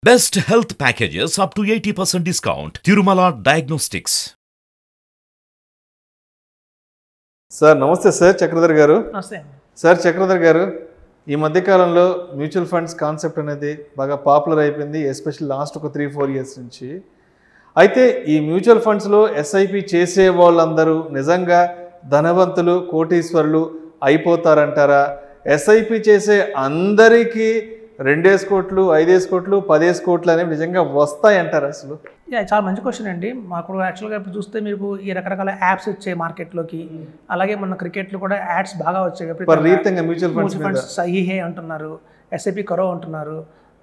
Best health packages up to 80% discount. Tirumala Diagnostics. Sir నమస్తే sir Chakradhar గారు. నమస్తే sir Chakradhar గారు, ఈ మధ్యకాలంలో మ్యూచువల్ ఫండ్స్ కాన్సెప్ట్ అనేది బాగా పాపులర్ అయిపోయింది, ఎస్పెషల్లీ లాస్ట్ ఒక 3-4 ఇయర్స్ నుంచి. అయితే ఈ మ్యూచువల్ ఫండ్స్లో ఎస్ఐపి చేసే వాళ్ళందరూ నిజంగా ధనవంతులు, కోటీశ్వరులు అయిపోతారంటారా? ఎస్ఐపి చేసే అందరికీ 2 కోట్లు, 5 కోట్లు, 10 కోట్లు అనేవి నిజంగా వస్తాయంటారా అసలు? చాలా మంచి క్వశ్చన్ అండి. మాకు యాక్చువల్గా ఇప్పుడు చూస్తే మీకు ఈ రకరకాల యాప్స్ వచ్చాయి మార్కెట్లోకి. అలాగే మన క్రికెట్లో కూడా యాడ్స్ బాగా వచ్చాయి. విపరీతంగా మ్యూచువల్ ఫండ్స్ సహీహే అంటున్నారు, ఎస్ఐపి కరో అంటున్నారు.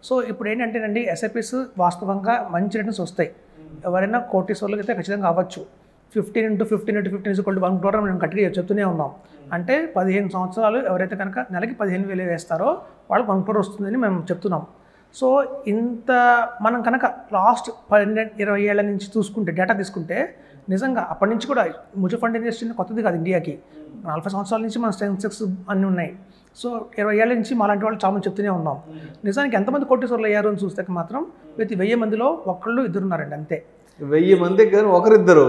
సో ఇప్పుడు ఏంటంటేనండి, ఎస్ఐపిస్ వాస్తవంగా మంచి రిటర్న్స్ వస్తాయి. ఎవరైనా కోటీశ్వర్లకి అయితే ఖచ్చితంగా అవ్వచ్చు. 15 into 15 into 15 = 1 crore మేము గట్టిగా చెప్తూనే ఉన్నాం. అంటే 15 సంవత్సరాలు ఎవరైతే కనుక నెలకి 15,000 వేస్తారో వాళ్ళకి 1 crore వస్తుందని మేము చెప్తున్నాం. సో ఇంత మనం కనుక లాస్ట్ 20 ఏళ్ల నుంచి చూసుకుంటే, డేటా తీసుకుంటే, నిజంగా అప్పటి నుంచి కూడా మ్యూచువల్ ఫండ్ ఇండస్ట్రీ కొత్తది కాదు ఇండియాకి. 40 సంవత్సరాల నుంచి మన సెన్సెక్స్ అన్నీ ఉన్నాయి. సో 20 ఏళ్ల నుంచి మాలాంటి వాళ్ళు చాలా మంది చెప్తూనే ఉన్నాం. నిజానికి ఎంతమంది కోటీశ్వర్లు అయ్యారు అని చూస్తే మాత్రం ప్రతి 1000 మందిలో ఒకళ్ళు ఇద్దరు ఉన్నారండి, అంతే. 1000 మందికి కానీ ఒకరిద్దరు.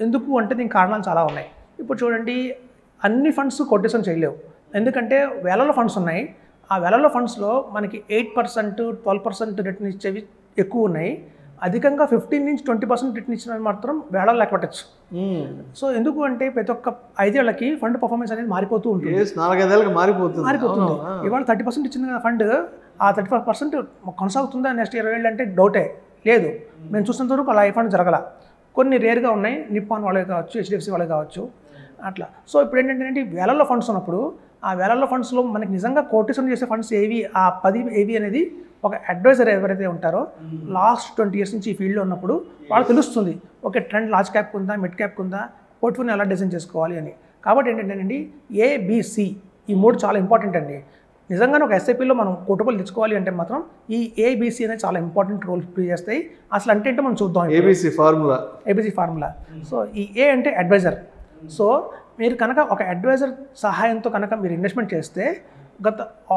ఎందుకు అంటే దీనికి కారణాలు చాలా ఉన్నాయి. ఇప్పుడు చూడండి, అన్ని ఫండ్స్ కొటేషన్ చేయలేవు. ఎందుకంటే వేలలో ఫండ్స్ ఉన్నాయి. ఆ వేలలో ఫండ్స్లో మనకి 8%, 12% రిటర్న్ ఇచ్చేవి ఎక్కువ ఉన్నాయి. అధికంగా 15 నుంచి 20% రిటర్న్ ఇచ్చినవి మాత్రం వేళలు లెక్క పెట్టచ్చు. సో ఎందుకు అంటే ప్రతి ఒక్క 5 ఏళ్లకి ఫండ్ పర్ఫార్మెన్స్ అనేది మారిపోతూ ఉంటుంది. 4-5 ఏళ్ళకి మారిపోతుంది. ఇవాళ 30% ఇచ్చిన ఫండ్ ఆ 35% కొనసాగుతుందా నెక్స్ట్ 20 ఏళ్ళు అంటే డౌటే లేదు. మేము చూసినంత వరకు అలా ఏ ఫండ్ జరగల. కొన్ని రేర్గా ఉన్నాయి, నిప్పాన్ వాళ్ళే కావచ్చు, హెచ్డిఎఫ్సి వాళ్ళే కావచ్చు, అట్లా. సో ఇప్పుడు ఏంటంటే వేలల్లో ఫండ్స్ ఉన్నప్పుడు ఆ వేలల్లో ఫండ్స్లో మనకి నిజంగా కోటేషన్ చేసే ఫండ్స్ ఏవి, ఆ 10 ఏవి అనేది ఒక అడ్వైజర్ ఎవరైతే ఉంటారో లాస్ట్ 20 ఇయర్స్ నుంచి ఈ ఫీల్డ్లో ఉన్నప్పుడు వాళ్ళకి తెలుస్తుంది. ఓకే, ట్రెండ్ లార్జ్ క్యాప్ ఉందా, మిడ్ క్యాప్ ఉందా, పోర్ట్ఫోలియో ఎలా డిజైన్ చేసుకోవాలి అని. కాబట్టి ఏంటంటేనండి, ఏబిసి ఈ 3 చాలా ఇంపార్టెంట్ అండి. నిజంగానే ఒక ఎస్ఐపిలో మనం కోటబుల్ తెచ్చుకోవాలి అంటే మాత్రం ఈ ఏబిసి అనేది చాలా ఇంపార్టెంట్ రోల్ ప్లే చేస్తాయి. అసలు అంటే ఏంటో మనం చూద్దాం. ABC formula. సో ఈ ఏ అంటే అడ్వైజర్. సో మీరు కనుక ఒక అడ్వైజర్ సహాయంతో కనుక మీరు ఇన్వెస్ట్మెంట్ చేస్తే,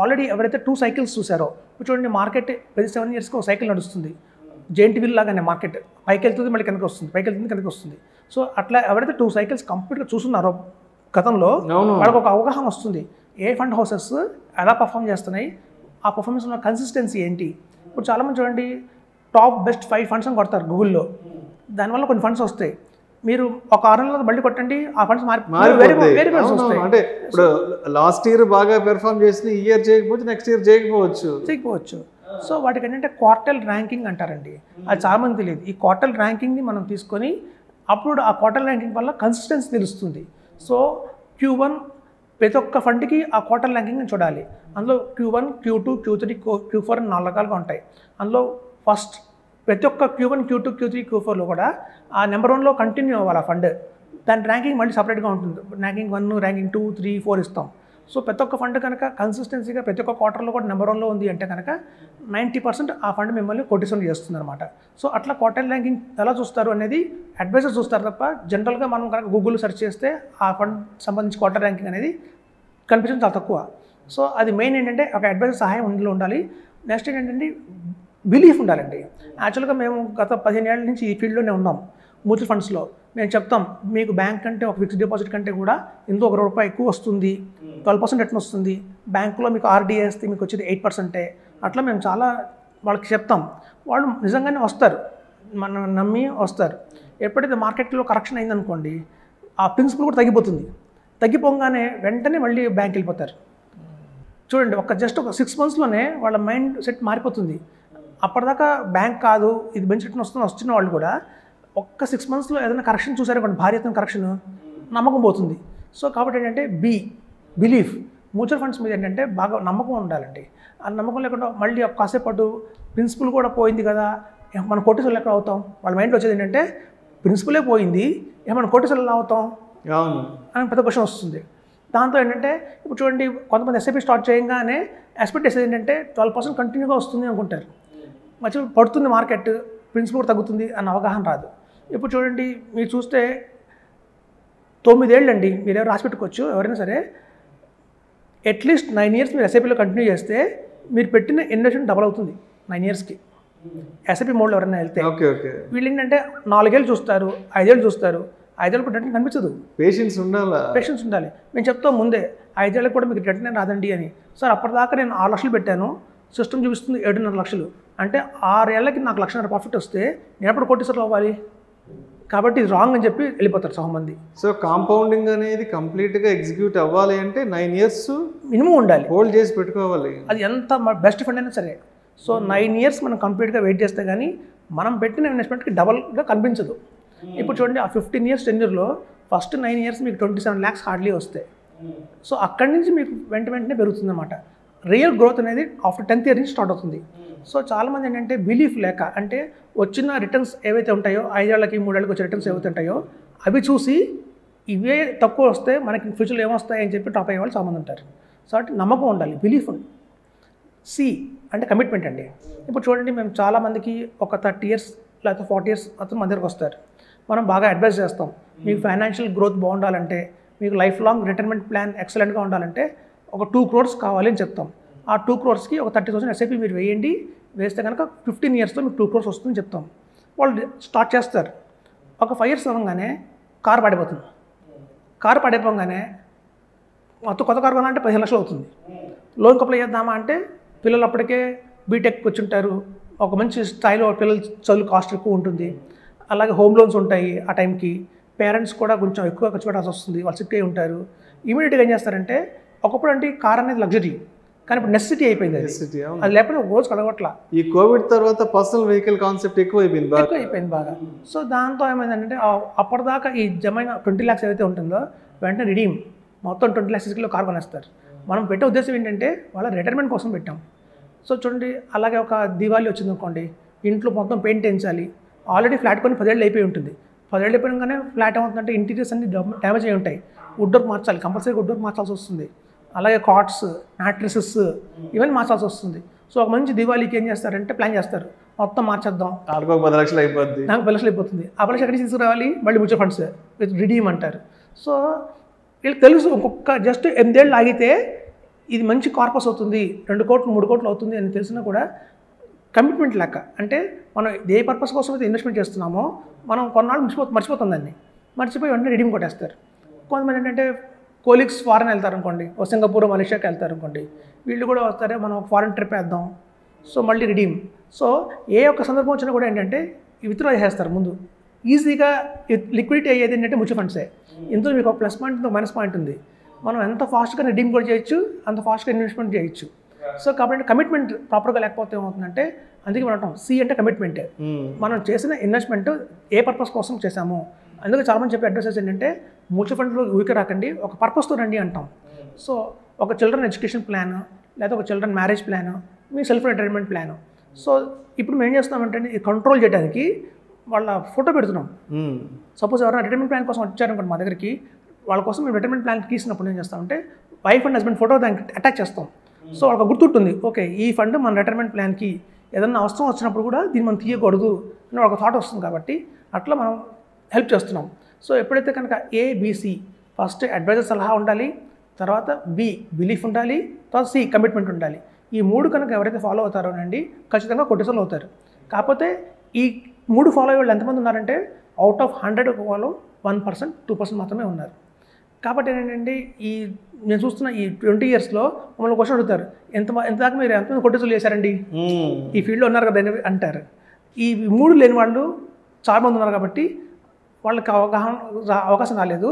ఆల్రెడీ ఎవరైతే 2 సైకిల్స్ చూసారో, చూడండి, మార్కెట్ ప్రతి 7 ఇయర్స్కి ఒక సైకిల్ నడుస్తుంది. జెయింట్ వీల్ లాగానే మార్కెట్ పైకి వెళ్తుంది, మళ్ళీ కనుక వస్తుంది, పైకి వెళ్తుంది, కనుక వస్తుంది. సో అట్లా ఎవరైతే 2 సైకిల్స్ కంప్లీట్గా చూస్తున్నారో గతంలో, వాళ్ళకి ఒక అవగాహన వస్తుంది ఏ ఫండ్ హౌసెస్ ఎలా పర్ఫామ్ చేస్తున్నాయి, ఆ పర్ఫార్మెన్స్లో కన్సిస్టెన్సీ ఏంటి. ఇప్పుడు చాలామంది చూడండి, టాప్ బెస్ట్ 5 ఫండ్స్ అని కొడతారు గూగుల్లో. దానివల్ల కొన్ని ఫండ్స్ వస్తాయి. మీరు ఒక 6 నెలల మళ్ళీ కొట్టండి, ఆ ఫండ్స్ వేరే ఫండ్స్ వస్తాయి. అంటే ఇప్పుడు లాస్ట్ ఇయర్ బాగా పెర్ఫామ్ చేసి ఈ ఇయర్ చేయకపోవచ్చు, నెక్స్ట్ ఇయర్ చేయకపోవచ్చు. సో వాటికి ఏంటంటే క్వార్టల్ ర్యాంకింగ్ అంటారండి. అది చాలామంది తెలియదు. ఈ క్వార్టల్ ర్యాంకింగ్ని మనం తీసుకొని అప్పుడు ఆ క్వార్టల్ ర్యాంకింగ్ వల్ల కన్సిస్టెన్సీ తెలుస్తుంది. సో Q1 ప్రతి ఒక్క ఫండ్కి ఆ క్వార్టర్ ర్యాంకింగ్ని చూడాలి. అందులో Q1, Q2, Q3, Q4 అని 4 రకాలుగా ఉంటాయి. అందులో ఫస్ట్ ప్రతి ఒక్క Q1, Q2, Q3, Q4లో కూడా ఆ నెంబర్ 1లో కంటిన్యూ అవ్వాలి ఆ ఫండ్. దాని ర్యాంకింగ్ మళ్ళీ సపరేట్గా ఉంటుంది. ర్యాంకింగ్ 1, ర్యాంకింగ్ 2, 3, 4 ఇస్తాం. సో ప్రతి ఒక్క ఫండ్ కనుక కన్సిస్టెన్సీగా ప్రతి ఒక్క క్వార్టర్లో కూడా నెంబర్ 1లో ఉంది అంటే కనుక 90% ఆ ఫండ్ మిమ్మల్ని కొటేషన్ చేస్తుంది అనమాట. సో అట్లా క్వార్టర్ ర్యాంకింగ్ ఎలా చూస్తారు అనేది అడ్వైజర్ చూస్తారు తప్ప, జనరల్గా మనం కనుక గూగుల్లో సెర్చ్ చేస్తే ఆ ఫండ్ సంబంధించి క్వార్టర్ ర్యాంకింగ్ అనేది కనిపించడం చాలా తక్కువ. సో అది మెయిన్ ఏంటంటే ఒక అడ్వైజర్ సహాయం ఇందులో ఉండాలి. నెక్స్ట్ ఏంటంటే బిలీఫ్ ఉండాలండి. యాక్చువల్గా మేము గత 15 ఏళ్ల నుంచి ఈ ఫీల్డ్లోనే ఉన్నాం. మ్యూచువల్ ఫండ్స్లో మేము చెప్తాం, మీకు బ్యాంక్ కంటే ఒక ఫిక్స్డ్ డిపాజిట్ కంటే కూడా ఇందులో ₹1 ఎక్కువ వస్తుంది, 12% రిటర్న్ వస్తుంది. బ్యాంకులో మీకు ఆర్డీ వేస్తే మీకు వచ్చేది 8%. అట్లా మేము చాలా వాళ్ళకి చెప్తాం. వాళ్ళు నిజంగానే వస్తారు, మనం నమ్మి వస్తారు. ఎప్పుడైతే మార్కెట్లో కరెక్షన్ అయిందనుకోండి, ఆ ప్రిన్సిపల్ కూడా తగ్గిపోగానే వెంటనే మళ్ళీ బ్యాంక్ వెళ్ళిపోతారు. చూడండి, జస్ట్ ఒక 6 మంత్స్లోనే వాళ్ళ మైండ్ సెట్ మారిపోతుంది. అప్పటిదాకా బ్యాంక్ కాదు, ఇది బెంచ్ రిటర్న్ వస్తున్న వాళ్ళు కూడా ఒక్క 6 మంత్స్లో ఏదైనా కరెక్షన్ చూసారనుకోండి, భారీ ఎత్తున కరెక్షన్, నమ్మకం పోతుంది. సో కాబట్టి ఏంటంటే బిలీఫ్ మ్యూచువల్ ఫండ్స్ మీద ఏంటంటే బాగా నమ్మకం ఉండాలండి. ఆ నమ్మకం లేకుండా మళ్ళీ కాసేపట్టు ప్రిన్సిపల్ కూడా పోయింది కదా, మన కోటేశ్వర్లు ఎక్కడ అవుతాం, వాళ్ళ మైండ్లో వచ్చేది ఏంటంటే ప్రిన్సిపలే పోయింది, మన కోటేశ్వర్లు ఎలా అవుతాం అని పెద్ద క్వశ్చన్ వస్తుంది. దాంతో ఏంటంటే ఇప్పుడు చూడండి, కొంతమంది ఎస్ఐపి స్టార్ట్ చేయగానే ఎక్స్పెక్ట్ చేసేది ఏంటంటే 12% కంటిన్యూగా వస్తుంది అనుకుంటారు. మంచి పడుతుంది మార్కెట్, ప్రిన్సిపల్ కూడా తగ్గుతుంది అన్న అవగాహన రాదు. ఇప్పుడు చూడండి, మీరు చూస్తే 9 ఏళ్ళు అండి, మీరు ఎవరు రాసి పెట్టుకోవచ్చు, ఎవరైనా సరే అట్లీస్ట్ 9 ఇయర్స్ మీరు ఎస్ఐపిలో కంటిన్యూ చేస్తే మీరు పెట్టిన ఇన్వెస్ట్మెంట్ డబల్ అవుతుంది 9 ఇయర్స్కి. ఎస్ఐపి మోడ్లో ఎవరైనా వెళ్తే ఓకే ఓకే వీళ్ళు ఏంటంటే 4 ఏళ్ళు చూస్తారు, 5 ఏళ్ళు చూస్తారు, 5 ఏళ్ళు కూడా రిటర్న్ కనిపించదు. పేషెన్స్ ఉండాలా, పేషెన్స్ ఉండాలి. మేము చెప్తాం ముందే 5 ఏళ్ళకి కూడా మీకు రిటర్న్ రాదండి అని. సార్ అప్పటిదాకా నేను 6 లక్షలు పెట్టాను, సిస్టమ్ చూపిస్తుంది 7.5 లక్షలు, అంటే 6 ఏళ్ళకి నాకు 1,00,000 ప్రాఫిట్ వస్తే నేను ఎప్పుడు కోటీశ్వరులు అవ్వాలి? కాబట్టి ఇది రాంగ్ అని చెప్పి వెళ్ళిపోతారు చాలా మంది. సో కాంపౌండింగ్ అనేది కంప్లీట్గా ఎగ్జిక్యూట్ అవ్వాలి అంటే 9 ఇయర్స్ మినిమం ఉండాలి, హోల్డ్ చేసి పెట్టుకోవాలి. అది ఎంత బెస్ట్ ఫండ్ అయినా సరే. సో 9 ఇయర్స్ మనం కంప్లీట్గా వెయిట్ చేస్తే కానీ మనం పెట్టిన ఇన్వెస్ట్మెంట్కి డబల్గా కనిపించదు. ఇప్పుడు చూడండి, ఆ 15 ఇయర్స్ టెన్యూర్లో ఫస్ట్ 9 ఇయర్స్ మీకు 27 lakhs హార్డ్లీ వస్తాయి. సో అక్కడి నుంచి మీకు వెంటనే పెరుగుతుంది అనమాట. రియల్ గ్రోత్ అనేది ఆఫ్టర్ 10th ఇయర్ నుంచి స్టార్ట్ అవుతుంది. సో చాలామంది ఏంటంటే బిలీఫ్ లేక, అంటే వచ్చిన రిటర్న్స్ ఏవైతే ఉంటాయో 5 ఏళ్ళకి 3 ఏళ్ళకి వచ్చే రిటర్న్స్ ఏవైతే ఉంటాయో అవి చూసి ఇవే తక్కువ వస్తే మనకి ఫ్యూచర్లో ఏమొస్తాయి అని చెప్పి టాప్ అయ్యే వాళ్ళు చాలామంది ఉంటారు. సో అంటే నమ్మకం ఉండాలి, బిలీఫ్ ఉంది. సి అంటే కమిట్మెంట్ అండి. ఇప్పుడు చూడండి, మేము చాలామందికి ఒక 30 ఇయర్స్ లేకపోతే 40 ఇయర్స్ అతను మన దగ్గరకు వస్తారు. మనం బాగా అడ్వైస్ చేస్తాం. మీకు ఫైనాన్షియల్ గ్రోత్ బాగుండాలంటే, మీకు లైఫ్ లాంగ్ రిటైర్మెంట్ ప్లాన్ ఎక్సలెంట్గా ఉండాలంటే ఒక 2 crores కావాలి అని చెప్తాం. ఆ 2 crores ఒక 30,000 ఎస్ఐపి మీరు వేయండి, వేస్తే కనుక 15 ఇయర్స్లో మీకు 2 crores వస్తుందని చెప్తాం. వాళ్ళు స్టార్ట్ చేస్తారు. ఒక 5 ఇయర్స్ అవ్వగానే కారు పడిపోతుంది. కారు పడిపోగానే మొత్తం కొత్త కారు కొనాలంటే 15 లక్షలు అవుతుంది. లోన్కి అప్లై చేద్దామా అంటే పిల్లలు అప్పటికే బీటెక్ వచ్చి ఉంటారు, ఒక మంచి స్థాయిలో పిల్లలు చదువు కాస్ట్ ఎక్కువ ఉంటుంది, అలాగే హోమ్ లోన్స్ ఉంటాయి. ఆ టైంకి పేరెంట్స్ కూడా కొంచెం ఎక్కువ ఖర్చు పెట్టాల్సి వస్తుంది, వాళ్ళు సిక్ అయి ఉంటారు. ఇమీడియట్గా ఏం చేస్తారంటే, ఒకప్పుడు అంటే కార్ అనేది లగ్జరీ, కానీ ఇప్పుడు నెసెసిటీ అయిపోయింది. అది లేకపోతే ఒక రోజు కడగట్లా. ఈ కోవిడ్ తర్వాత పర్సనల్ వెహికల్ కాన్సెప్ట్ ఎక్కువ అయిపోయింది బాగా. సో దాంతో ఏమైందంటే అప్పటిదాకా ఈ జమైన 20 lakhs ఏదైతే ఉంటుందో వెంటనే రిడీమ్ మొత్తం 20 lakhs కార్ కొనేస్తారు. మనం పెట్టే ఉద్దేశం ఏంటంటే వాళ్ళ రిటైర్మెంట్ కోసం పెట్టాం. సో చూడండి, అలాగే ఒక దివాళీ వచ్చింది అనుకోండి, ఇంట్లో మొత్తం పెయింట్ వేయించాలి. ఆల్రెడీ ఫ్లాట్ కొని 10 ఏళ్ళు అయిపోయి ఉంటుంది. 10 ఏళ్ళు అయిపోయినాగానే ఫ్లాట్ ఏమవుతుందంటే ఇంటీరియర్స్ అన్ని డ్యామేజ్ అయి ఉంటాయి, వుడ్ వర్క్ మార్చాలి, కంపల్సరీ వుడ్ వర్క్ మార్చాల్సి వస్తుంది. అలాగే కాట్స్, మ్యాట్రిసెస్ ఇవన్నీ మార్చాల్సి వస్తుంది. సో ఒక మంచి దివాళీకి ఏం చేస్తారంటే ప్లాన్ చేస్తారు, మొత్తం మార్చేద్దాం, 10 లక్షలు అయిపోద్ది, నాకు 10 లక్షలు అయిపోతుంది. ఆ 10 లక్షలు ఎక్కడికి తీసుకురావాలి? మళ్ళీ మ్యూచువల్ ఫండ్స్ విత్ రిడీమ్ అంటారు. సో వీళ్ళకి తెలుసు, ఒక్కొక్క జస్ట్ 8 ఏళ్ళు ఆగితే ఇది మంచి కార్పస్ అవుతుంది, 2 కోట్లు 3 కోట్లు అవుతుంది అని తెలిసినా కూడా కమిట్మెంట్ లెక్క. అంటే మనం ఏ పర్పస్ కోసం అయితే ఇన్వెస్ట్మెంట్ చేస్తున్నామో మనం కొన్నాళ్ళు మర్చిపోతాం దాన్ని, మర్చిపోయి వెంటనే రిడీమ్ కొట్టేస్తారు. కొంతమంది ఏంటంటే కోలీగ్స్ ఫారెన్ వెళ్తారు అనుకోండి, సింగపూర్ మలేషియాకి వెళ్తారు అనుకోండి, వీళ్ళు కూడా వస్తారే మనం ఒక ఫారెన్ ట్రిప్ వేద్దాం, సో మళ్ళీ రిడీమ్. సో ఏ ఒక్క సందర్భం వచ్చినా కూడా ఏంటంటే విత్డ్రా చేసేస్తారు ముందు. ఈజీగా లిక్విడిటీ అయ్యేది ఏంటంటే మ్యూచువల్ ఫండ్సే. ఇందులో మీకు ఒక ప్లస్ పాయింట్, ఇందులో మైనస్ పాయింట్ ఉంది. మనం ఎంత ఫాస్ట్గా రిడీమ్ కూడా చేయొచ్చు, అంత ఫాస్ట్గా ఇన్వెస్ట్మెంట్ చేయొచ్చు. సో కాబట్టి కమిట్మెంట్ ప్రాపర్గా లేకపోతే ఏమవుతుందంటే, అందుకే మనం అంటాం సి అంటే కమిట్మెంటే. మనం చేసిన ఇన్వెస్ట్మెంట్ ఏ పర్పస్ కోసం చేసాము. అందుకే చాలామంది చెప్పే అడ్వైసెస్ ఏంటంటే, మ్యూచువల్ ఫండ్లో ఊరికే రాకండి, ఒక పర్పస్తో రండి అంటాం. సో ఒక చిల్డ్రన్ ఎడ్యుకేషన్ ప్లాన్, లేదా ఒక చిల్డ్రన్ మ్యారేజ్ ప్లాన్, మీ సెల్ఫ్ రిటైర్మెంట్ ప్లాన్. సో ఇప్పుడు మేము ఏం చేస్తున్నామంటే ఈ కంట్రోల్ చేయడానికి వాళ్ళ ఫోటో పెడుతున్నాం. సపోజ్ ఎవరైనా రిటైర్మెంట్ ప్లాన్ కోసం వచ్చారనుకోండి మా దగ్గరికి, వాళ్ళ కోసం మేము రిటైర్మెంట్ ప్లాన్ తీసినప్పుడు ఏం చేస్తామంటే వైఫ్ అండ్ హస్బెండ్ ఫోటో దానికి అటాచ్ చేస్తాం. సో వాళ్ళకి గుర్తుంటుంది, ఓకే ఈ ఫండ్ మన రిటైర్మెంట్ ప్లాన్కి ఏదన్నా అవసరం వచ్చినప్పుడు కూడా దీన్ని మనం తీయకూడదు అని ఒక థాట్ వస్తుంది. కాబట్టి అట్లా మనం హెల్ప్ చేస్తున్నాం. సో ఎప్పుడైతే కనుక ఏబిసి, ఫస్ట్ అడ్వైజర్ సలహా ఉండాలి, తర్వాత బి బిలీఫ్ ఉండాలి, తర్వాత సి కమిట్మెంట్ ఉండాలి. ఈ 3 కనుక ఎవరైతే ఫాలో అవుతారో అండి ఖచ్చితంగా కోటీశ్వరులు అవుతారు. కాకపోతే ఈ 3 ఫాలో అయ్యే వాళ్ళు ఎంతమంది ఉన్నారంటే అవుట్ ఆఫ్ 100 వాళ్ళు 1%, 2% మాత్రమే ఉన్నారు. కాబట్టి ఏంటంటే ఈ నేను చూస్తున్న ఈ 20 ఇయర్స్లో మమ్మల్ని క్వశ్చన్ అడుగుతారు, ఎంతదాకా మీరు ఎంతమంది కోటీశ్వరులు చేశారండి ఈ ఫీల్డ్లో ఉన్నారు కదా అంటారు. ఈ 3 లేని వాళ్ళు చాలామంది ఉన్నారు. కాబట్టి వాళ్ళకి అవకాశం రాలేదు.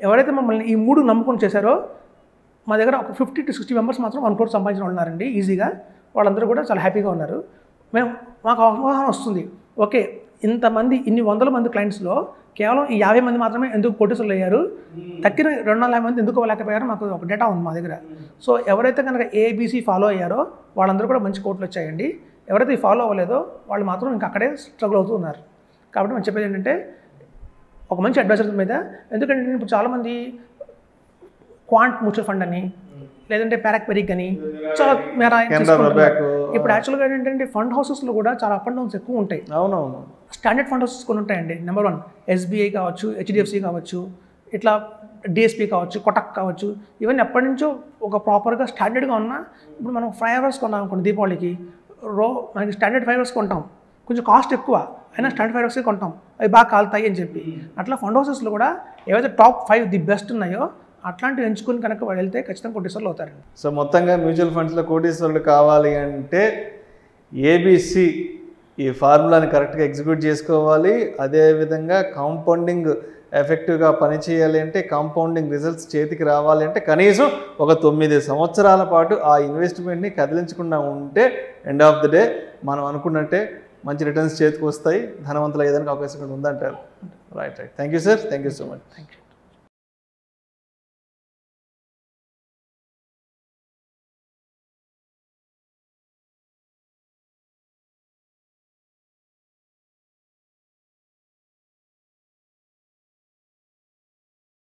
ఎవరైతే మమ్మల్ని ఈ 3 నమ్ముకొని చేశారో మా దగ్గర ఒక 50 to 60 మెంబర్స్ మాత్రం 1 crore సంపాదించిన వాళ్ళు ఉన్నారండి ఈజీగా. వాళ్ళందరూ కూడా చాలా హ్యాపీగా ఉన్నారు. మాకు అవగాహన వస్తుంది, ఓకే ఇంతమంది ఇన్ని 100 మంది క్లయింట్స్లో కేవలం ఈ 50 మంది మాత్రమే ఎందుకు కోటీశ్వరులు అయ్యారు, తక్కిన 250 మంది ఎందుకు అవ్వలేకపోయారో మాకు ఒక డేటా ఉంది మా దగ్గర. సో ఎవరైతే కనుక ఏబిసి ఫాలో అయ్యారో వాళ్ళందరూ కూడా మంచి కోట్లు వచ్చాయండి. ఎవరైతే ఈ ఫాలో అవ్వలేదో వాళ్ళు మాత్రం ఇంకా అక్కడే స్ట్రగుల్ అవుతూ ఉన్నారు. కాబట్టి మనం చెప్పేది ఏంటంటే ఒక మంచి అడ్వైజర్ మీద, ఎందుకంటే ఇప్పుడు చాలామంది క్వాంట్ మ్యూచువల్ ఫండ్ అని, లేదంటే ప్యారాక్పెరిక్ అని చాలా ఇప్పుడు యాక్చువల్గా ఏంటంటే ఫండ్ హౌసెస్లో కూడా చాలా అప్ అండ్ డౌన్స్ ఎక్కువ ఉంటాయి. అవునవును, స్టాండర్డ్ ఫండ్ హౌసెస్ కొన్ని ఉంటాయండి. నెంబర్ 1 ఎస్బీఐ కావచ్చు, హెచ్డిఎఫ్సి కావచ్చు, ఇట్లా డిఎస్పీ కావచ్చు, కొటక్ కావచ్చు, ఇవన్నీ ఎప్పటి నుంచో ఒక ప్రాపర్గా స్టాండర్డ్గా ఉన్న. ఇప్పుడు మనం 5 hours కొన్నాం అనుకోండి దీపావళికి, మనకి స్టాండర్డ్ 5 hours కొంటాం, కొంచెం కాస్ట్ ఎక్కువ అయినా స్టాండర్డ్ ఫండ్ హౌసెస్ కొంటాం, అవి బాగా కాలుతాయి అని చెప్పి. అట్లా ఫండ్ హౌసెస్లో కూడా ఏవైతే టాప్ 5 ది బెస్ట్ ఉన్నాయో అట్లాంటివి ఎంచుకుని కనుక వాళ్ళు వెళ్తే ఖచ్చితంగా కోటీశ్వరులు అవుతారండి. సో మొత్తంగా మ్యూచువల్ ఫండ్స్లో కోటీశ్వరులు కావాలి అంటే ఏబిసి ఈ ఫార్ములాని కరెక్ట్గా ఎగ్జిక్యూట్ చేసుకోవాలి. అదేవిధంగా కాంపౌండింగ్ ఎఫెక్టివ్గా పనిచేయాలి అంటే, కాంపౌండింగ్ రిజల్ట్స్ చేతికి రావాలి అంటే కనీసం ఒక 9 సంవత్సరాల పాటు ఆ ఇన్వెస్ట్మెంట్ని కదిలించకుండా ఉంటే ఎండ్ ఆఫ్ ది డే మనం అనుకున్నట్టే మంచి రిటర్న్స్ చేతికి వస్తాయి, ధనవంతులు అయ్యేదానికి అవకాశం ఉందంటారు. Right. Thank you sir, thank you so much. Thank you.